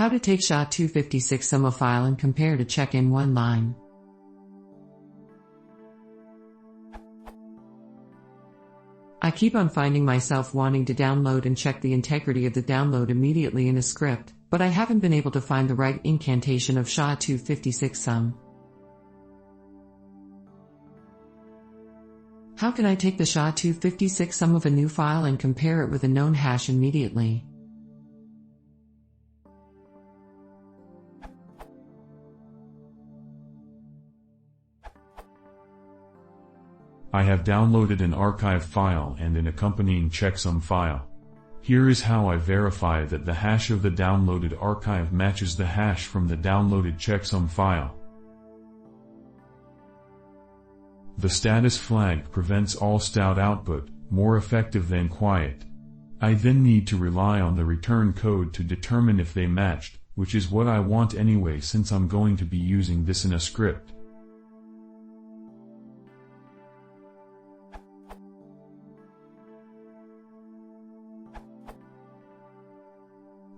How to take sha256sum a file and compare to check in one line. I keep on finding myself wanting to download and check the integrity of the download immediately in a script, but I haven't been able to find the right incantation of sha256sum. How can I take the sha256sum of a new file and compare it with a known hash immediately? I have downloaded an archive file and an accompanying checksum file. Here is how I verify that the hash of the downloaded archive matches the hash from the downloaded checksum file. The status flag prevents all stout output, more effective than quiet. I then need to rely on the return code to determine if they matched, which is what I want anyway since I'm going to be using this in a script.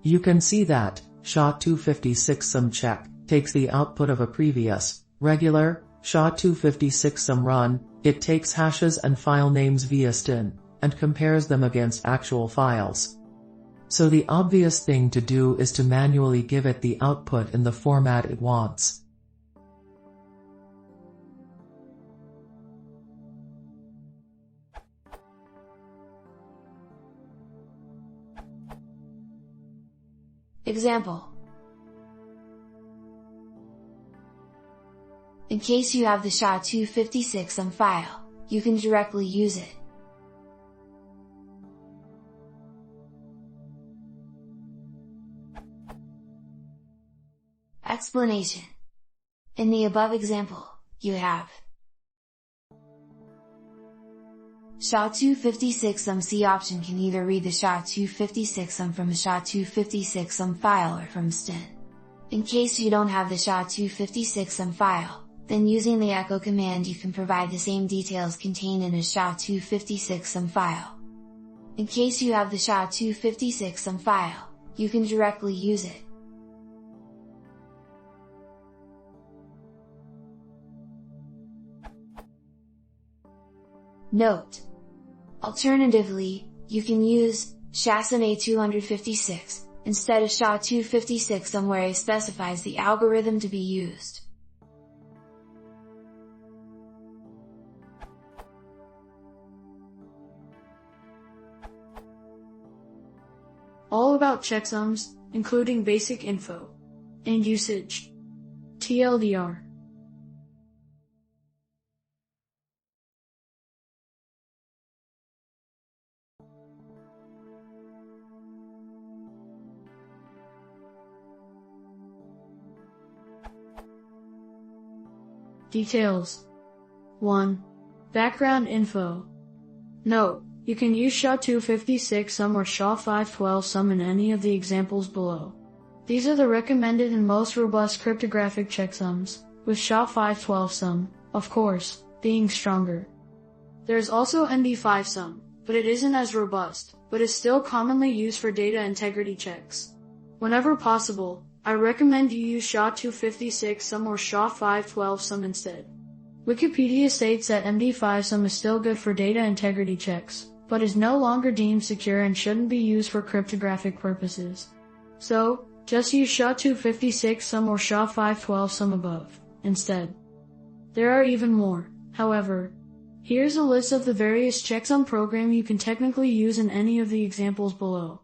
You can see that sha256sum check takes the output of a previous, regular, sha256sum run. It takes hashes and file names via stin, and compares them against actual files. So the obvious thing to do is to manually give it the output in the format it wants. Example. In case you have the sha256sum file, you can directly use it. Explanation. In the above example, you have sha256sum C option can either read the sha256sum from a sha256sum file or from stin. In case you don't have the sha256sum file, then using the echo command you can provide the same details contained in a sha256sum file. In case you have the sha256sum file, you can directly use it. Note: alternatively, you can use sha256 instead of sha256sum where it specifies the algorithm to be used. All about checksums, including basic info and usage. TLDR. Details. 1. Background info. Note: you can use sha256sum or sha512sum in any of the examples below. These are the recommended and most robust cryptographic checksums, with sha512sum, of course, being stronger. There is also MD5sum, but it isn't as robust, but is still commonly used for data integrity checks. Whenever possible, I recommend you use sha256sum or sha512sum instead. Wikipedia states that MD5sum is still good for data integrity checks, but is no longer deemed secure and shouldn't be used for cryptographic purposes. So, just use sha256sum or sha512sum above, instead. There are even more, however. Here's a list of the various checksum programs you can technically use in any of the examples below.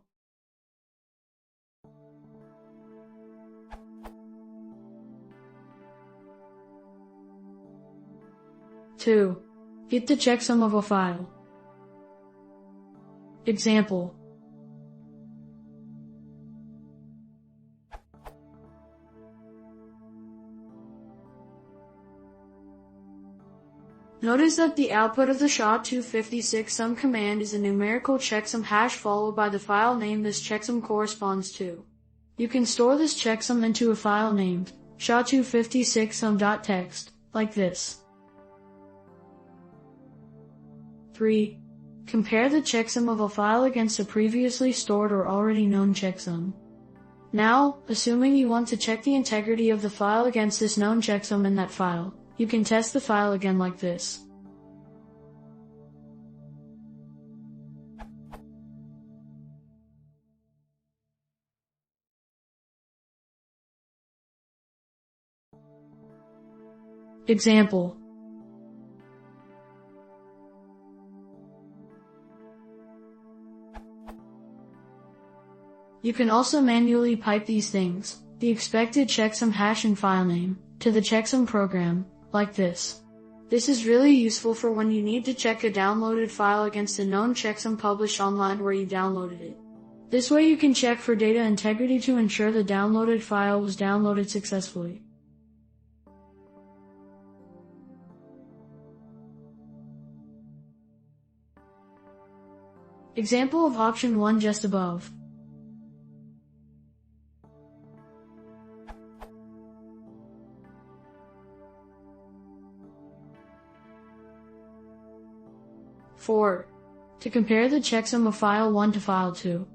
Two. Get the checksum of a file. Example. Notice that the output of the sha256sum command is a numerical checksum hash followed by the file name this checksum corresponds to. You can store this checksum into a file named sha256sum.txt, like this. 3. Compare the checksum of a file against a previously stored or already known checksum. Now, assuming you want to check the integrity of the file against this known checksum in that file, you can test the file again like this. Example. You can also manually pipe these things, the expected checksum hash and file name, to the checksum program, like this. This is really useful for when you need to check a downloaded file against a known checksum published online where you downloaded it. This way you can check for data integrity to ensure the downloaded file was downloaded successfully. Example of option 1 just above. Four. To compare the checksum of file 1 to file 2.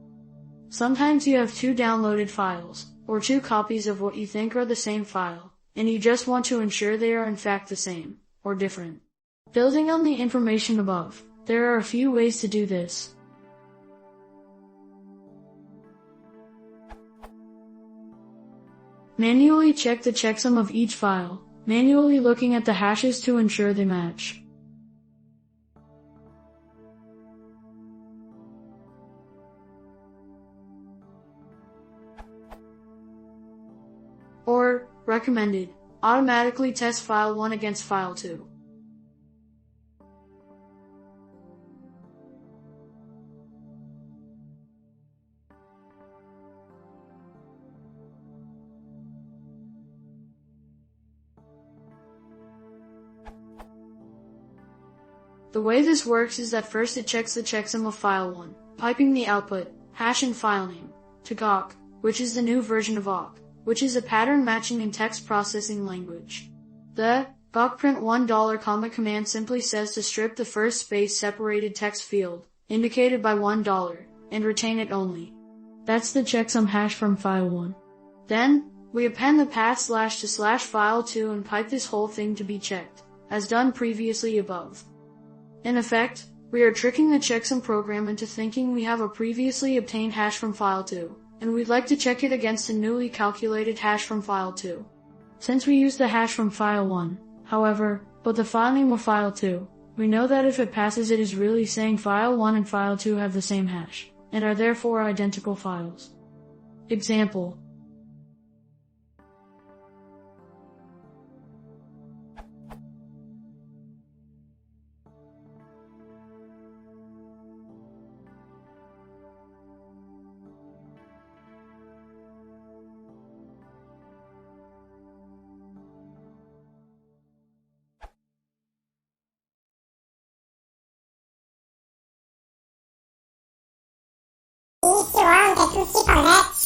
Sometimes you have two downloaded files, or two copies of what you think are the same file, and you just want to ensure they are in fact the same, or different. Building on the information above, there are a few ways to do this. Manually check the checksum of each file, manually looking at the hashes to ensure they match. Or, recommended, automatically test file 1 against file 2. The way this works is that first it checks the checksum of file 1, piping the output, hash and file name, to awk, which is the new version of awk, which is a pattern matching and text processing language. The awk print $1 command simply says to strip the first space separated text field, indicated by $1, and retain it only. That's the checksum hash from file 1. Then, we append the path / to /file2 and pipe this whole thing to be checked, as done previously above. In effect, we are tricking the checksum program into thinking we have a previously obtained hash from file 2, and we'd like to check it against a newly calculated hash from file 2. Since we use the hash from file 1, however, but the file name of file 2, we know that if it passes it is really saying file 1 and file 2 have the same hash, and are therefore identical files. Example. Isso, é tudo se conecta.